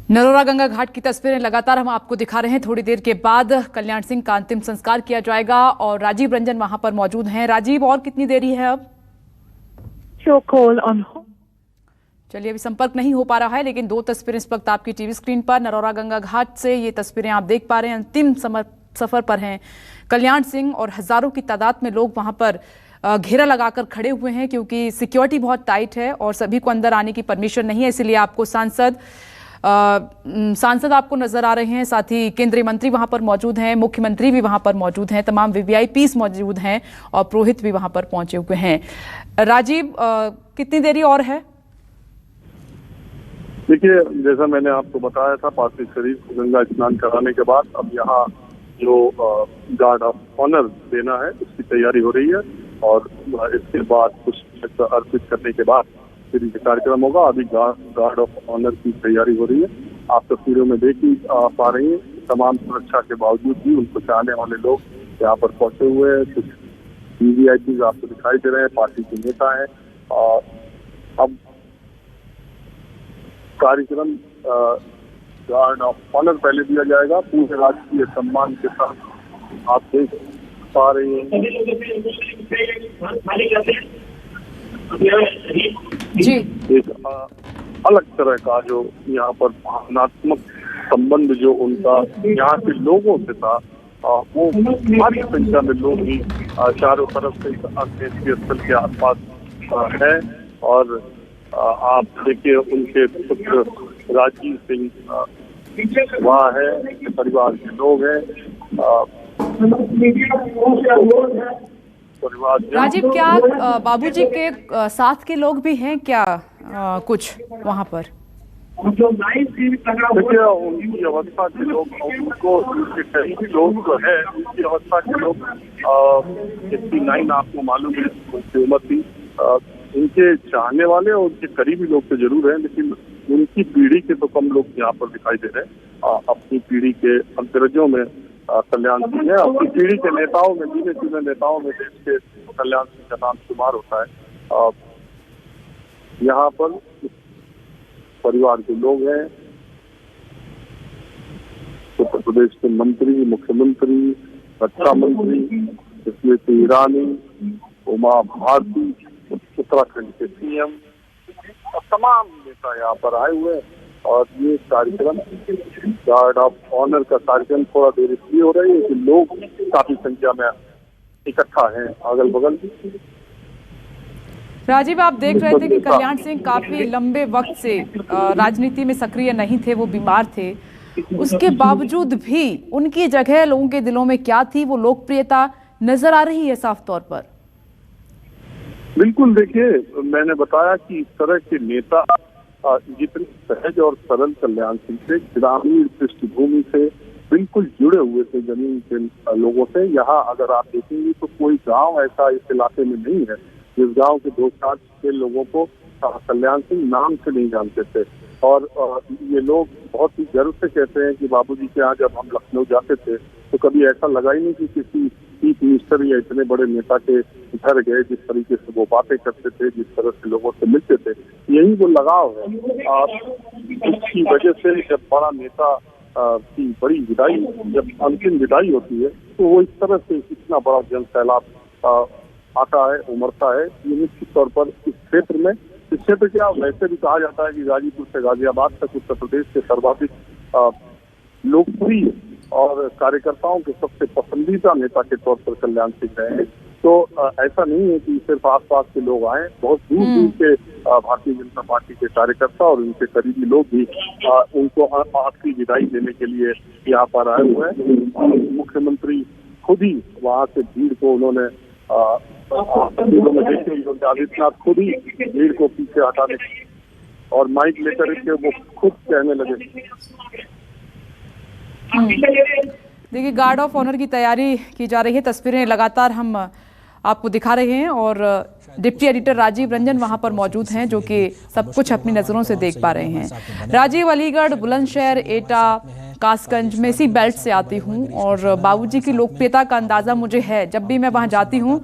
नरोरा गंगा घाट की तस्वीरें लगातार हम आपको दिखा रहे हैं। थोड़ी देर के बाद कल्याण सिंह का अंतिम संस्कार किया जाएगा और राजीव रंजन वहां पर मौजूद हैं। राजीव, और कितनी देरी है अब? चलिए, अभी संपर्क नहीं हो पा रहा है, लेकिन दो तस्वीरें इस वक्त आपकी टीवी स्क्रीन पर नरोरा गंगा घाट से ये तस्वीरें आप देख पा रहे हैं। अंतिम सफर पर हैं कल्याण सिंह और हजारों की तादाद में लोग वहां पर घेरा लगाकर खड़े हुए हैं, क्योंकि सिक्योरिटी बहुत टाइट है और सभी को अंदर आने की परमिशन नहीं है। इसलिए आपको सांसद आपको नजर आ रहे हैं, साथ ही केंद्रीय मंत्री वहां पर मौजूद हैं, मुख्यमंत्री भी वहां पर मौजूद हैं, तमाम वीवीआईपीस मौजूद हैं और पुरोहित भी वहां पर पहुंचे हुए हैं। राजीव, कितनी देरी और है? देखिए, जैसा मैंने आपको बताया था, पार्थिव शरीर को गंगा स्नान कराने के बाद अब यहाँ जो गार्ड ऑफ ऑनर देना है उसकी तैयारी हो रही है और इसके बाद कुछ अर्पित करने के बाद फिर ये कार्यक्रम होगा। अभी गार्ड ऑफ ऑनर की तैयारी हो रही है। आप तस्वीरों में देख ही पा रही हैं, तमाम सुरक्षा के बावजूद भी उनको चाहने वाले लोग यहाँ पर पहुंचे हुए हैं। कुछ वीवीआईपी आपको दिखाई दे रहे हैं, पार्टी के नेता हैं। और अब कार्यक्रम गार्ड ऑफ ऑनर पहले दिया जाएगा, पूरे राजकीय सम्मान के साथ। आप देख पा रहे हैं जी, एक अलग तरह का जो यहाँ पर भावनात्मक संबंध जो उनका यहाँ के लोगों से था, वो भारी संख्या में लोग ही चारों तरफ से अंत्येष्टि स्थल के आसपास है। और आप देखिए, उनके पुत्र राजीव सिंह वहाँ है, उनके परिवार के लोग हैं। राजीव, क्या बाबूजी के साथ के लोग भी हैं क्या कुछ वहाँ पर? देखिए, उनकी अवस्था के लोग, उनको कई लोग जो है उनकी अवस्था के लोग 89 आपको मालूम है उनकी उम्र थी। उनके चाहने वाले और उनके करीबी लोग तो जरूर हैं, लेकिन उनकी पीढ़ी के तो कम लोग यहाँ पर दिखाई दे रहे हैं। अपनी पीढ़ी के अग्रजों में कल्याण सिंह है, अपनी पीढ़ी के नेताओं में, धीरे धीरे नेताओं में देश के कल्याण सिंह का नाम शुमार होता है। यहाँ पर परिवार के लोग हैं, उत्तर प्रदेश के मंत्री, मुख्यमंत्री, रक्षा मंत्री स्मृति ईरानी, उमा भारती, उत्तराखंड के सीएम और तमाम नेता यहाँ पर आए हुए हैं। और ये कार्यक्रम गार्ड ऑफ ऑनर का कार्यक्रम थोड़ा देर इसलिए हो रही है कि लोग काफी संख्या में इकट्ठा हैं अगल बगल। राजीव, आप देख रहे थे कि कल्याण सिंह काफी लंबे वक्त से राजनीति में सक्रिय नहीं थे, वो बीमार थे। उसके बावजूद भी उनकी जगह लोगों के दिलों में क्या थी, वो लोकप्रियता नजर आ रही है साफ तौर पर। बिल्कुल, देखिए, मैंने बताया कि इस तरह के नेता जितने सहज और सरल कल्याण सिंह से, ग्रामीण पृष्ठभूमि से बिल्कुल जुड़े हुए थे, जमीन के लोगों से। यहाँ अगर आप देखेंगे तो कोई गांव ऐसा इस इलाके में नहीं है जिस गांव के 2-4 के लोगों को कल्याण सिंह नाम से नहीं जानते थे। और ये लोग बहुत ही गर्व से कहते हैं कि बाबूजी के यहाँ जब हम लखनऊ जाते थे तो कभी ऐसा लगा ही नहीं कि किसी चीफ मिनिस्टर या इतने बड़े नेता के घर गए। जिस तरीके से वो बातें करते थे, जिस तरह से लोगों से मिलते थे, यही वो लगाव है। उसकी वजह से जब बड़ा नेता की बड़ी विदाई, जब अंतिम विदाई होती है, तो वो इस तरह से इतना बड़ा जन सैलाब आता है, उमड़ता है। ये निश्चित तौर पर इस क्षेत्र में, इस क्षेत्र क्या वैसे भी कहा जाता है कि गाजीपुर से गाजियाबाद तक उत्तर प्रदेश के सर्वाधिक लोकप्रिय और कार्यकर्ताओं के सबसे पसंदीदा नेता के तौर पर कल्याण सिंह रहे हैं। तो ऐसा नहीं है कि सिर्फ आसपास के लोग आए, बहुत दूर दूर के भारतीय जनता पार्टी के कार्यकर्ता और उनके करीबी लोग भी उनको आखिरी विदाई देने के लिए यहाँ पर आए हुए हैं। मुख्यमंत्री खुद ही वहाँ से भीड़ को उन्होंने आदित्यनाथ खुद ही भीड़ को पीछे हटाने और माइक लेकर के वो खुद कहने लगे। देखिए, गार्ड ऑफ ऑनर की तैयारी की जा रही है, तस्वीरें लगातार हम आपको दिखा रहे हैं और डिप्टी एडिटर राजीव रंजन वहां पर मौजूद हैं, जो कि सब कुछ अपनी नजरों से देख पा रहे हैं। राजीव, अलीगढ़, बुलंदशहर, एटा कासगंज में इसी बेल्ट से आती हूँ और बाबूजी की लोकप्रियता का अंदाजा मुझे है। जब भी मैं वहाँ जाती हूँ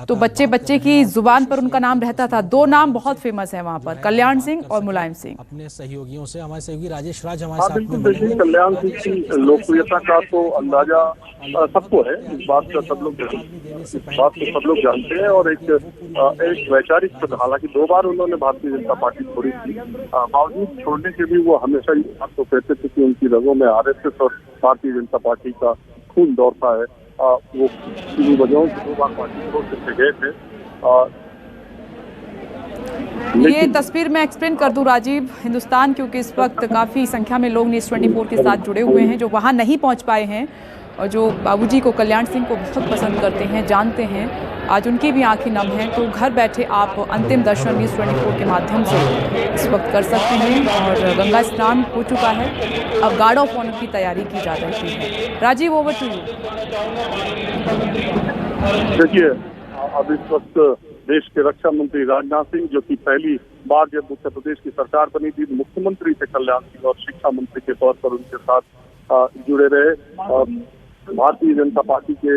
तो बच्चे बच्चे की जुबान पर उनका नाम रहता था। दो नाम बहुत फेमस है वहाँ पर, कल्याण सिंह और मुलायम सिंह। अपने सहयोगियों से हमारे सहयोगी राजेश राज हमारे हाँ साथ बिल्कुल, में बने देखिए हुए। कल्याण सिंह की लोकप्रियता का तो अंदाजा सबको है, इस बात का सब लोग जानते हैं। और एक वैचारिक पद, हालांकि 2 बार उन्होंने भारतीय जनता पार्टी छोड़ी थी, बावजूद छोड़ने के भी वो हमेशा ये बात तो कहते थे कि उनकी रगों में आरएसएस और भारतीय जनता पार्टी का खून दौड़ता है। वो किन्हीं वजहों से 2 बार पार्टी छोड़ करके गए थे। ये तस्वीर मैं एक्सप्लेन कर दूं राजीव, हिंदुस्तान क्योंकि इस वक्त काफ़ी संख्या में लोग न्यूज़ 24 के साथ जुड़े हुए हैं जो वहाँ नहीं पहुँच पाए हैं और जो बाबूजी को, कल्याण सिंह को बहुत पसंद करते हैं, जानते हैं। आज उनकी भी आंखें नम हैं, तो घर बैठे आप अंतिम दर्शन न्यूज़ 24 के माध्यम से इस वक्त कर सकते हैं। और गंगा स्नान हो चुका है, अब गार्ड ऑफ ऑनर की तैयारी की जा रही है। Rajiv, over to you. देखिए, अब इस वक्त देश के रक्षा मंत्री राजनाथ सिंह, जो कि पहली बार जब उत्तर प्रदेश की सरकार बनी थी, मुख्यमंत्री थे कल्याण सिंह और शिक्षा मंत्री के तौर पर उनके साथ जुड़े रहे। भारतीय जनता पार्टी के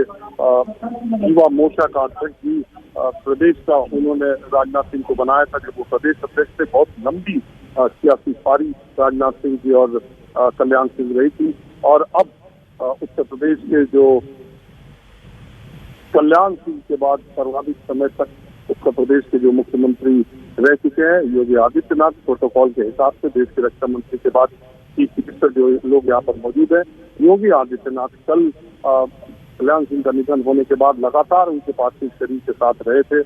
युवा मोर्चा का अध्यक्ष भी प्रदेश का उन्होंने राजनाथ सिंह को बनाया था जब वो प्रदेश अध्यक्ष थे। बहुत लंबी सियासी पारी राजनाथ सिंह जी और कल्याण सिंह रही थी। और अब उत्तर प्रदेश के जो कल्याण सिंह के बाद सर्वाधिक समय तक उत्तर प्रदेश के जो मुख्यमंत्री रह चुके हैं, योगी आदित्यनाथ, प्रोटोकॉल के हिसाब से देश के रक्षा मंत्री के बाद चीफ मिनिस्टर जो लोग यहाँ पर मौजूद हैं, योगी आदित्यनाथ कल कल्याण सिंह का निधन होने के बाद लगातार उनके पार्थिव शरीर के साथ रहे थे।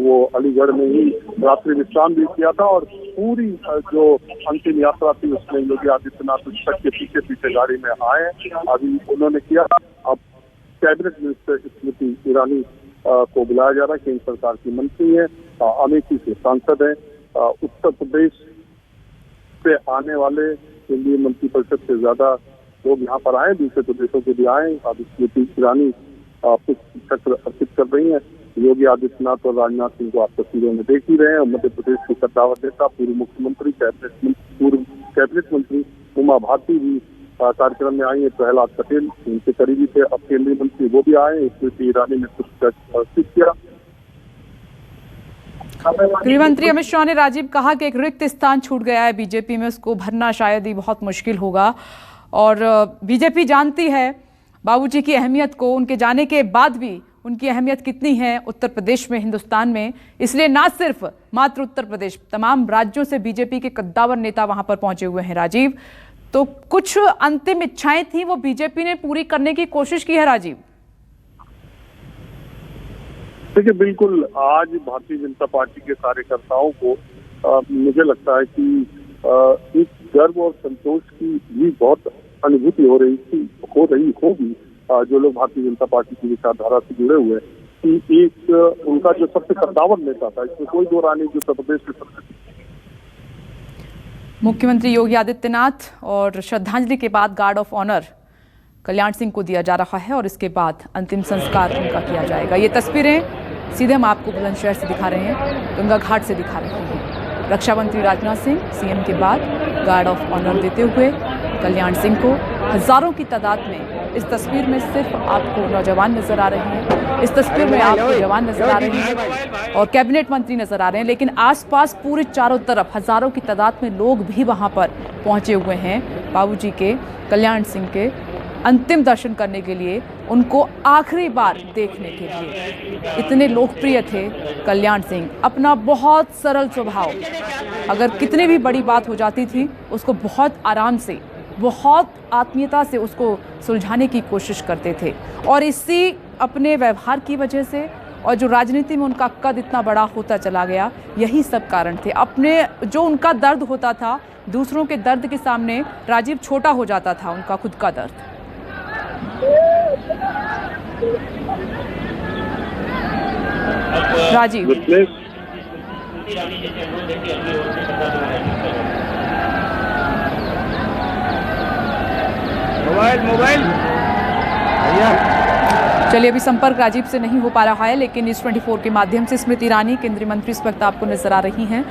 वो अलीगढ़ में ही रात्रि विश्राम भी किया था और पूरी जो अंतिम यात्रा थी उसमें योगी आदित्यनाथ उस तक के पीछे पीछे गाड़ी में आए, अभी उन्होंने किया। अब कैबिनेट मिनिस्टर स्मृति ईरानी को बुलाया जा रहा है, केंद्र सरकार की मंत्री है, अमेठी से सांसद है। उत्तर प्रदेश से आने वाले केंद्रीय मंत्रिपरिषद से ज्यादा लोग यहाँ पर आए, दूसरे प्रदेशों के भी आए। अब स्मृति ईरानी पुष्प चक्र अर्पित कर रही है। योगी आदित्यनाथ और राजनाथ सिंह को आप तस्वीरों में देख ही रहे हैं। मध्य प्रदेश की कद्दावर नेता, पूर्व मुख्यमंत्री, पूर्व कैबिनेट मंत्री उमा भारती भी कार्यक्रम में आई है। प्रहलाद पटेल उनके करीबी थे, अब केंद्रीय मंत्री वो भी आए। स्मृति ईरानी ने पुष्प अर्पित किया। गृह मंत्री अमित शाह ने राजीव कहा कि एक रिक्त स्थान छूट गया है बीजेपी में, उसको भरना शायद ही बहुत मुश्किल होगा। और बीजेपी जानती है बाबूजी की अहमियत को, उनके जाने के बाद भी उनकी अहमियत कितनी है उत्तर प्रदेश में, हिंदुस्तान में। इसलिए ना सिर्फ मात्र उत्तर प्रदेश, तमाम राज्यों से बीजेपी के कद्दावर नेता वहां पर पहुंचे हुए हैं राजीव। तो कुछ अंतिम इच्छाएं थी वो बीजेपी ने पूरी करने की कोशिश की है राजीव। देखिए, बिल्कुल आज भारतीय जनता पार्टी के कार्यकर्ताओं को मुझे लगता है कि एक गर्व और संतोष की भी बहुत अनुभूति हो रही होगी जो लोग भारतीय जनता पार्टी की विचारधारा से जुड़े हुए हैं, कि एक उनका जो सबसे कद्दावर नेता था, इसमें कोई दो रानी जो उत्तर प्रदेश के मुख्यमंत्री योगी आदित्यनाथ और श्रद्धांजलि के बाद guard of honour Kalyan Singh को दिया जा रहा है और इसके बाद अंतिम संस्कार उनका किया जाएगा। ये तस्वीरें सीधे हम आपको बुलंदशहर से दिखा रहे हैं, गंगा घाट से दिखा रहे हैं। रक्षा मंत्री राजनाथ सिंह सीएम के बाद गार्ड ऑफ ऑनर देते हुए कल्याण सिंह को, हजारों की तादाद में इस तस्वीर में सिर्फ आपको नौजवान नजर आ रहे हैं, इस तस्वीर में आपको जवान नजर आ रहे हैं और कैबिनेट मंत्री नजर आ रहे हैं, लेकिन आसपास पूरे चारों तरफ हजारों की तादाद में लोग भी वहां पर पहुंचे हुए हैं बाबूजी के, कल्याण सिंह के अंतिम दर्शन करने के लिए, उनको आखिरी बार देखने के लिए। इतने लोकप्रिय थे कल्याण सिंह, अपना बहुत सरल स्वभाव, अगर कितनी भी बड़ी बात हो जाती थी उसको बहुत आराम से, बहुत आत्मीयता से उसको सुलझाने की कोशिश करते थे। और इसी अपने व्यवहार की वजह से और जो राजनीति में उनका कद इतना बड़ा होता चला गया, यही सब कारण थे। अपने जो उनका दर्द होता था, दूसरों के दर्द के सामने राजीव छोटा हो जाता था उनका खुद का दर्द। राजीव, मोबाइल चलिए, अभी संपर्क राजीव से नहीं हो पा रहा है, लेकिन न्यूज़ 24 के माध्यम से स्मृति ईरानी केंद्रीय मंत्री इस वक्त आपको नजर आ रही हैं।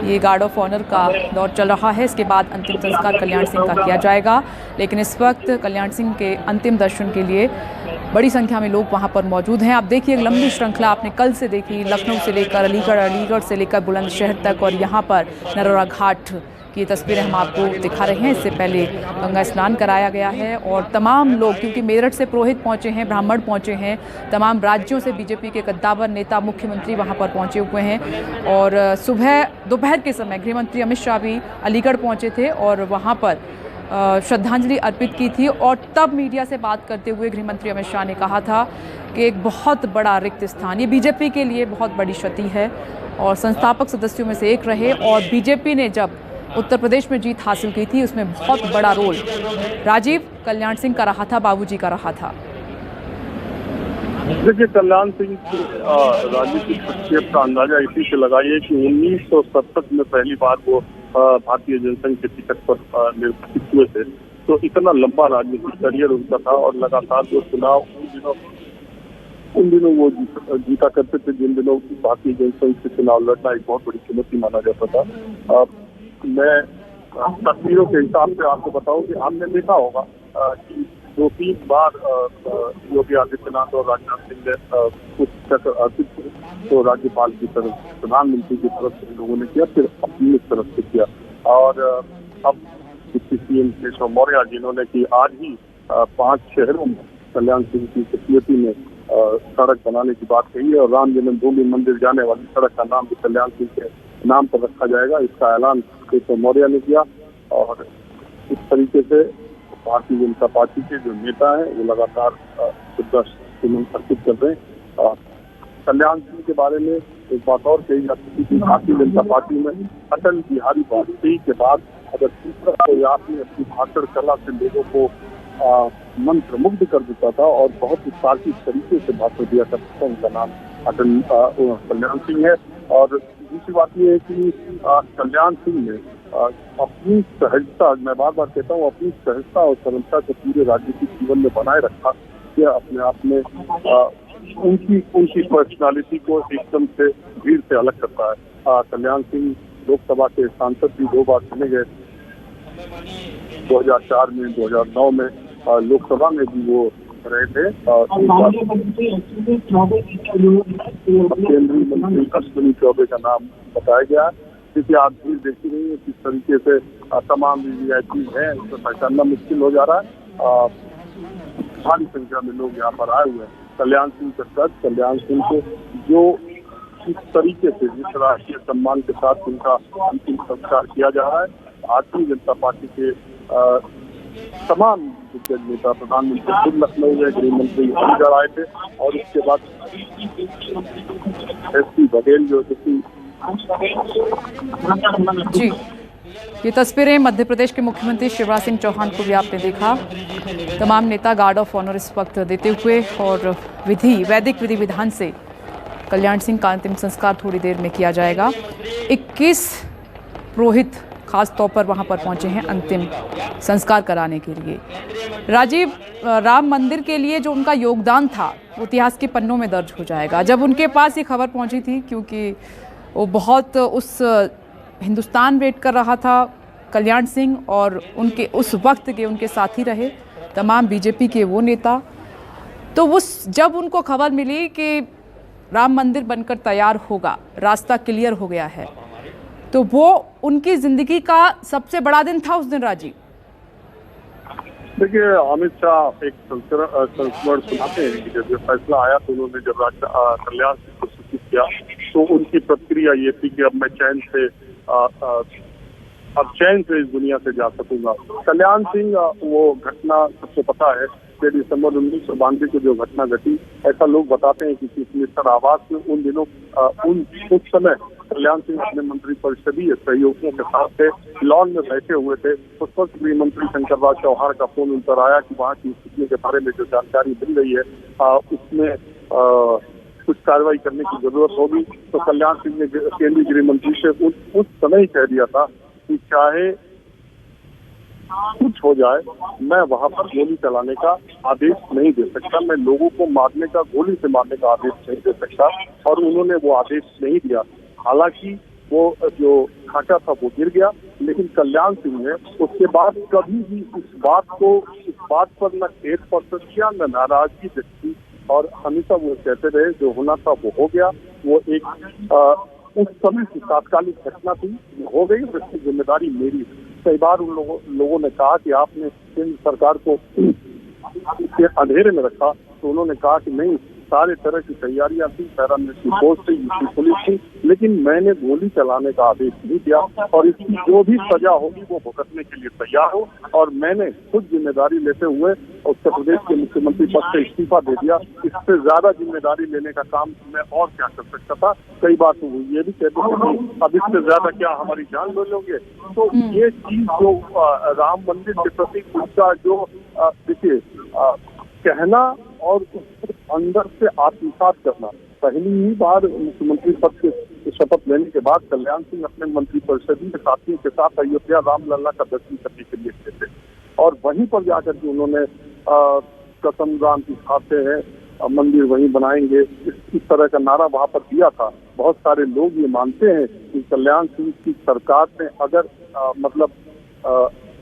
ये गार्ड ऑफ ऑनर का दौर चल रहा है। इसके बाद अंतिम संस्कार कल्याण सिंह का किया जाएगा, लेकिन इस वक्त कल्याण सिंह के अंतिम दर्शन के लिए बड़ी संख्या में लोग वहां पर मौजूद हैं। आप देखिए, एक लंबी श्रृंखला आपने कल से देखी, लखनऊ से लेकर अलीगढ़, अलीगढ़ से लेकर बुलंदशहर तक, और यहाँ पर नरोरा घाट की तस्वीरें हम आपको दिखा रहे हैं। इससे पहले गंगा स्नान कराया गया है और तमाम लोग, क्योंकि मेरठ से पुरोहित पहुंचे हैं, ब्राह्मण पहुंचे हैं, तमाम राज्यों से बीजेपी के कद्दावर नेता, मुख्यमंत्री वहां पर पहुंचे हुए हैं। और सुबह दोपहर के समय गृह मंत्री अमित शाह भी अलीगढ़ पहुंचे थे और वहां पर श्रद्धांजलि अर्पित की थी। और तब मीडिया से बात करते हुए गृह मंत्री अमित शाह ने कहा था कि एक बहुत बड़ा रिक्त स्थान, ये बीजेपी के लिए बहुत बड़ी क्षति है और संस्थापक सदस्यों में से एक रहे, और बीजेपी ने जब उत्तर प्रदेश में जीत हासिल की थी उसमें बहुत बड़ा रोल राजीव कल्याण सिंह का रहा था, बाबूजी का रहा था। देखिए, कल्याण सिंह की राजनीतिक शख्सियत का अंदाजा इसी से लगाइए कि 1967 में पहली बार वो भारतीय जनसंघ के टिकट पर निर्वाचित हुए थे। तो इतना लंबा राजनीतिक करियर उनका था और लगातार वो चुनाव उन दिनों वो जीता करते थे जिन दिनों भारतीय जनसंघ से चुनाव लड़ना एक बहुत बड़ी चुनौती माना जाता था। मैं तस्वीरों के हिसाब से आपको बताऊं कि आपने देखा होगा कि 2-3 बार योगी आदित्यनाथ और राजनाथ सिंह ने कुछ चक्र अर्पित किए, तो राज्यपाल की तरफ, प्रधानमंत्री की तरफ से लोगों ने किया, फिर अपनी तरफ से किया। और अब सीएम केशव मौर्य जिन्होंने कि आज ही 5 शहरों में कल्याण सिंह की स्मृति में सड़क बनाने की बात कही है और राम जन्मभूमि मंदिर जाने वाली सड़क का नाम भी कल्याण सिंह के नाम पर रखा जाएगा, इसका ऐलान केशव मौर्य ने किया। और इस तरीके से भारतीय जनता पार्टी के जो नेता हैं वो लगातार श्रद्धांजलि अर्पित कर रहे हैं। कल्याण सिंह के बारे में एक बात और कही जा सकती थी, भारतीय जनता पार्टी में अटल बिहारी वाजपेयी के बाद अगर तीसरा कोई आपने अपनी भाषण कला से लोगों को मंत्र मुग्ध कर देता था और बहुत ही तार्किक तरीके से भाषण दिया करता था, उनका नाम अटल कल्याण सिंह है। और दूसरी बात यह है कि कल्याण सिंह ने अपनी सहजता, मैं बार बार कहता हूँ, अपनी सहजता और सरलता को पूरे राजनीतिक जीवन में बनाए रखा। यह अपने आप में उनकी पर्सनालिटी को एकदम से भीड़ से अलग करता है। कल्याण सिंह लोकसभा के सांसद भी 2 बार चुने गए, 2004 में, 2009 में लोकसभा में भी वो रहे थे। केंद्रीय मंत्री अश्विनी चौबे का नाम बताया गया, क्योंकि आप भीड़ देखी रही है किस तरीके से तमाम वीवीआईपी है, उसको पहचानना मुश्किल हो जा रहा है। भारी संख्या में लोग यहाँ पर आए हुए हैं। कल्याण सिंह के साथ, कल्याण सिंह को जो इस तरीके से, जिस राष्ट्रीय सम्मान के साथ उनका अंतिम संस्कार किया जा रहा है, भारतीय जनता पार्टी के तमाम दिग्गज नेता, प्रधानमंत्री खुद लखनऊ गए, गृह मंत्री अलीगढ़ आए थे और उसके बाद एसपी बघेल जो जी, ये तस्वीरें मध्य प्रदेश के मुख्यमंत्री शिवराज सिंह चौहान को भी आपने देखा। तमाम नेता गार्ड ऑफ ऑनर इस वक्त देते हुए और वैदिक विधि विधान से कल्याण सिंह का अंतिम संस्कार थोड़ी देर में किया जाएगा। 21 पुरोहित खास तौर पर वहां पर पहुंचे हैं अंतिम संस्कार कराने के लिए। राजीव, राम मंदिर के लिए जो उनका योगदान था वो इतिहास के पन्नों में दर्ज हो जाएगा। जब उनके पास ये खबर पहुंची थी, क्योंकि वो बहुत उस हिंदुस्तान वेट कर रहा था, कल्याण सिंह और उनके उस वक्त के उनके साथी रहे तमाम बीजेपी के वो नेता, तो जब उनको खबर मिली कि राम मंदिर बनकर तैयार होगा, रास्ता क्लियर हो गया है, तो वो उनकी जिंदगी का सबसे बड़ा दिन था उस दिन। राजीव, देखिए, अमित शाह एक संस्मरण सुनाते हैं कि जब फैसला आया तो उन्होंने जब कल्याण सिंह को सूचित किया तो उनकी प्रतिक्रिया ये थी कि अब मैं चैन से इस दुनिया से जा सकूंगा। कल्याण सिंह, वो घटना सबको पता है कि दिसंबर 1992 को जो घटना घटी, ऐसा लोग बताते हैं कि मिस्टर आवास में उन दिनों उस समय कल्याण सिंह अपने मंत्री परिषदीय सहयोगियों के साथ थे, लॉन में बैठे हुए थे। उस वक्त गृह मंत्री शंकरराव चौहान का फोन उन पर आया कि वहाँ की स्थिति के बारे में जो जानकारी मिल रही है उसमें कुछ कार्रवाई करने की जरूरत होगी। तो कल्याण सिंह ने केंद्रीय गृह मंत्री से उस समय ही कह दिया था कि चाहे कुछ हो जाए, मैं वहां पर गोली चलाने का आदेश नहीं दे सकता, मैं लोगों को गोली से मारने का आदेश नहीं दे सकता। और उन्होंने वो आदेश नहीं दिया। हालांकि वो जो ढांचा था वो गिर गया। लेकिन कल्याण सिंह ने उसके बाद कभी भी इस बात पर न खेद प्रकट किया, न नाराजगी व्यक्त की, और हमेशा वो कहते रहे जो होना था वो हो गया। वो एक उस समय की तात्कालिक घटना थी, हो गई, और इसकी जिम्मेदारी मेरी है। कई बार उन लोगों ने कहा कि आपने केंद्र सरकार को अंधेरे में रखा, तो उन्होंने कहा कि नहीं, सारे तरह की तैयारियां थी, पैरामिलिट्री फोर्स थी, यूपी पुलिस थी, लेकिन मैंने गोली चलाने का आदेश नहीं दिया, और इसकी जो भी सजा होगी वो भुगतने के लिए तैयार हो। और मैंने खुद जिम्मेदारी लेते हुए उत्तर प्रदेश के मुख्यमंत्री पद से इस्तीफा दे दिया। इससे ज्यादा जिम्मेदारी लेने का काम मैं और क्या कर सकता था। कई बार तो ये भी कहते थे कि अब इससे ज्यादा क्या हमारी जान ले लोगे। तो ये चीज जो राम मंदिर के प्रति उनका जो देखिए कहना और उसको अंदर से आत्मसात करना, पहली ही बार मुख्यमंत्री पद के शपथ लेने के बाद कल्याण सिंह अपने मंत्रिपरिषद के साथियों के साथ अयोध्या रामलला का दर्शन करने के लिए गए थे, और वहीं पर जाकर के उन्होंने कसम राम की खाते हैं, मंदिर वहीं बनाएंगे, इस तरह का नारा वहां पर दिया था। बहुत सारे लोग ये मानते हैं कि कल्याण सिंह की सरकार ने अगर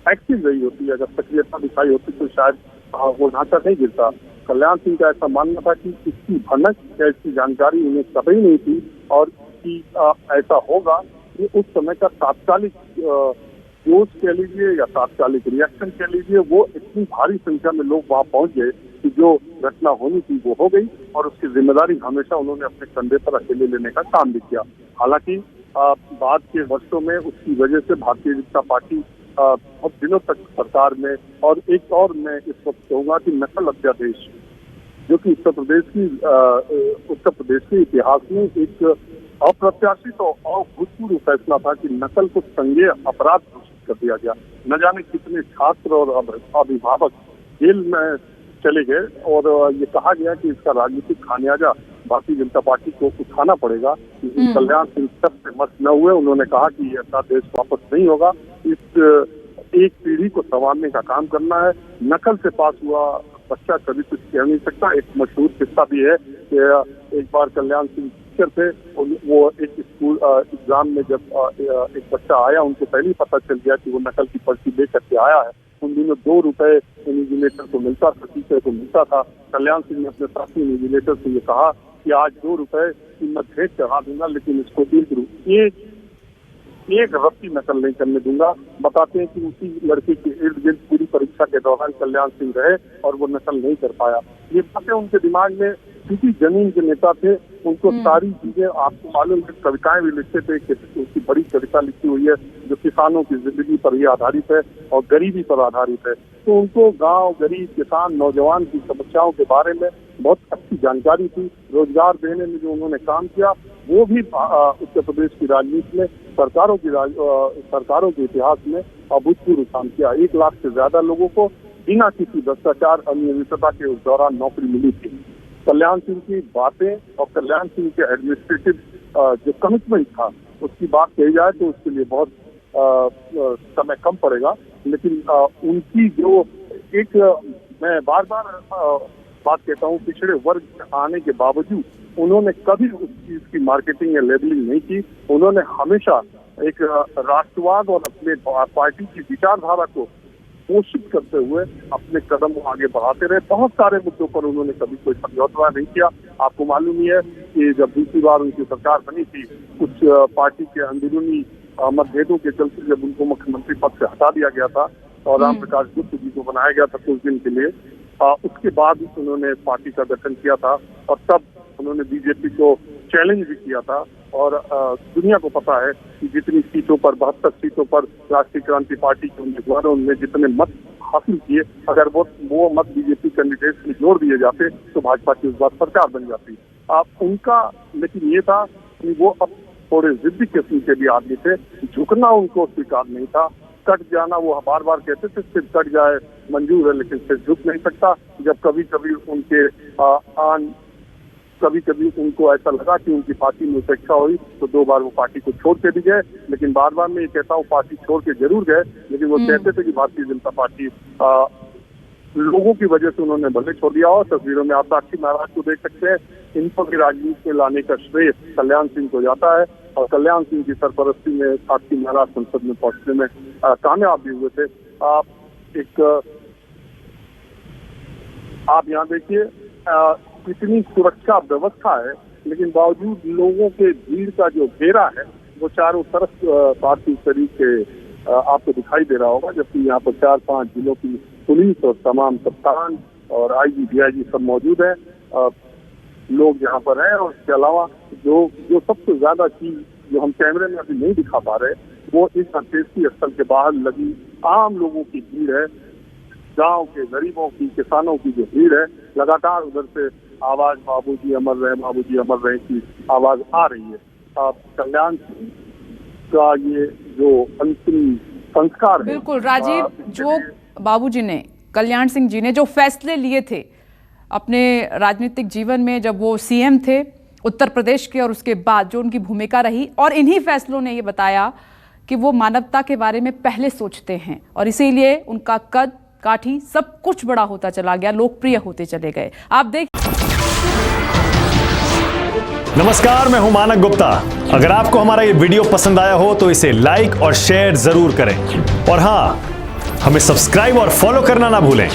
एक्टिव रही होती, अगर सक्रियता दिखाई होती, तो शायद वो ढांचा नहीं गिरता। कल्याण सिंह का ऐसा मानना था कि इसकी भनक या इसकी जानकारी उन्हें कभी नहीं थी, और कि ऐसा होगा, ये उस समय का तात्कालिक जोश कह लीजिए या तात्कालिक रिएक्शन कह लीजिए, वो इतनी भारी संख्या में लोग वहां पहुंच गए कि जो घटना होनी थी वो हो गई, और उसकी जिम्मेदारी हमेशा उन्होंने अपने कंधे पर अकेले लेने का काम भी किया। हालांकि बाद के वर्षों में उसकी वजह से भारतीय जनता पार्टी बहुत दिनों तक सरकार में, और एक और मैं इस वक्त कहूंगा कि नकल अध्यादेश, जो कि उत्तर प्रदेश के इतिहास में एक अप्रत्याशित और अभूतपूर्व फैसला था कि नकल को संज्ञेय अपराध घोषित कर दिया गया। न जाने कितने छात्र और अभिभावक जेल में चले गए, और ये कहा गया कि इसका राजनीतिक खामियाजा भारतीय जनता पार्टी को उठाना पड़ेगा। कल्याण सिंह सबसे मस्त न हुए, उन्होंने कहा कि ये अध्यादेश वापस नहीं होगा, इस एक पीढ़ी को संवारने का काम करना है। नकल से पास हुआ बच्चा कभी कुछ कह नहीं सकता। एक मशहूर किस्सा भी है कि एक बार कल्याण सिंह टीचर थे, वो एक स्कूल एग्जाम में जब एक बच्चा आया, उनको पहले ही पता चल गया कि वो नकल की पर्ची लेकर के आया है। उन दिनों 2 रुपए इन्विजिलेटर को मिलता था, टीचर को मिलता था। कल्याण सिंह ने अपने साथी इन्विजिलेटर से ये कहा कि आज 2 रुपए की मैं भेंट चढ़ा दूंगा, लेकिन इसको एक रत्ती नकल नहीं करने दूंगा। बताते हैं कि उसी लड़के के इर्द गिर्द पूरी परीक्षा के दौरान कल्याण सिंह रहे, और वो नकल नहीं कर पाया। ये बातें उनके दिमाग में, क्योंकि जमीन के नेता थे, उनको सारी चीजें, आपको मालूम है, कविताएं भी लिखते थे, उसकी बड़ी कविता लिखी हुई है जो किसानों की जिंदगी पर ही आधारित है और गरीबी पर आधारित है। तो उनको गांव, गरीब, किसान, नौजवान की समस्याओं के बारे में बहुत अच्छी जानकारी थी। रोजगार देने में जो उन्होंने काम किया, वो भी उत्तर प्रदेश की राजनीति में, सरकारों के इतिहास में अभूतपूर्व काम किया। 1 लाख से ज्यादा लोगों को बिना किसी भ्रष्टाचार, अनियमितता के उस दौरान नौकरी मिली थी। कल्याण सिंह की बातें और कल्याण सिंह के एडमिनिस्ट्रेटिव जो कमिटमेंट था, उसकी बात कही जाए तो उसके लिए बहुत समय कम पड़ेगा। लेकिन उनकी जो एक, मैं बार बार बात कहता हूँ, पिछड़े वर्ग आने के बावजूद उन्होंने कभी उस चीज की मार्केटिंग या लेबलिंग नहीं की। उन्होंने हमेशा एक राष्ट्रवाद और अपने पार्टी की विचारधारा को पोषित करते हुए अपने कदम आगे बढ़ाते रहे। बहुत सारे मुद्दों पर उन्होंने कभी कोई समझौता नहीं किया। आपको मालूम ही है कि जब दूसरी बार उनकी सरकार बनी थी, कुछ पार्टी के अंदरूनी मतभेदों के चलते जब उनको मुख्यमंत्री पद से हटा दिया गया था और राम प्रकाश गुप्ता जी को बनाया गया था कुछ दिन के लिए, उसके बाद उन्होंने पार्टी का गठन किया था, और तब उन्होंने बीजेपी को चैलेंज भी किया था। और दुनिया को पता है कि जितनी सीटों पर, 72 सीटों पर राष्ट्रीय क्रांति पार्टी के उम्मीदवारों ने जितने मत हासिल किए, अगर वो मत बीजेपी कैंडिडेट में जोड़ दिए जाते तो भाजपा की उस बार सरकार बन जाती। उनका लेकिन ये था कि वो अब थोड़े जिद्दी किस्म के भी आदमी थे, झुकना उनको स्वीकार नहीं था। कट जाना, वो बार बार कहते थे सिर कट जाए मंजूर है, लेकिन सिर झुक नहीं सकता। जब कभी कभी उनके कभी कभी उनको ऐसा लगा कि उनकी पार्टी में उपेक्षा हुई तो 2 बार वो पार्टी को छोड़ के भी गए। लेकिन बार बार मैं ये कहता हूँ, पार्टी छोड़ के जरूर गए, लेकिन वो कहते थे कि भारतीय जनता पार्टी लोगों की वजह से उन्होंने भले छोड़ दिया। और तस्वीरों में आप साक्षी महाराज को देख सकते हैं। इनको भी राजनीति में लाने का श्रेय कल्याण सिंह को जाता है। और कल्याण सिंह की सरपरस्ती में साक्षी महाराज संसद में पहुंचने में कामयाब भी हुए थे। आप यहाँ देखिए कितनी सुरक्षा व्यवस्था है, लेकिन बावजूद लोगों के भीड़ का जो घेरा है वो चारों तरफ पार्थिव शरीर के आपको दिखाई दे रहा होगा, जबकि यहाँ पर 4-5 जिलों की पुलिस और तमाम कप्तान और आईजी डीआईजी सब मौजूद है। लोग यहाँ पर हैं। और इसके अलावा जो सबसे ज्यादा चीज जो हम कैमरे में अभी नहीं दिखा पा रहे, वो इस अंत्येष्टि स्थल के बाहर लगी आम लोगों की भीड़ है। गांव के गरीबों की, किसानों की जो भीड़ है, लगातार उधर से आवाज बाबूजी अमर रहे की आवाज आ रही है। कल्याण सिंह का ये जो अंतिम संस्कार है, बिल्कुल राजीव, जो बाबूजी ने, कल्याण सिंह जी ने जो फैसले लिए थे अपने राजनीतिक जीवन में, जब वो सीएम थे उत्तर प्रदेश के, और उसके बाद जो उनकी भूमिका रही, और इन्हीं फैसलों ने ये बताया कि वो मानवता के बारे में पहले सोचते हैं, और इसीलिए उनका कद काठी सब कुछ बड़ा होता चला गया, लोकप्रिय होते चले गए। आप देख। नमस्कार, मैं हूं मानक गुप्ता। अगर आपको हमारा ये वीडियो पसंद आया हो तो इसे लाइक और शेयर जरूर करें, और हां, हमें सब्सक्राइब और फॉलो करना ना भूलें,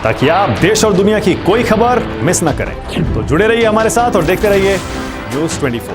ताकि आप देश और दुनिया की कोई खबर मिस ना करें। तो जुड़े रहिए हमारे साथ और देखते रहिए News 24।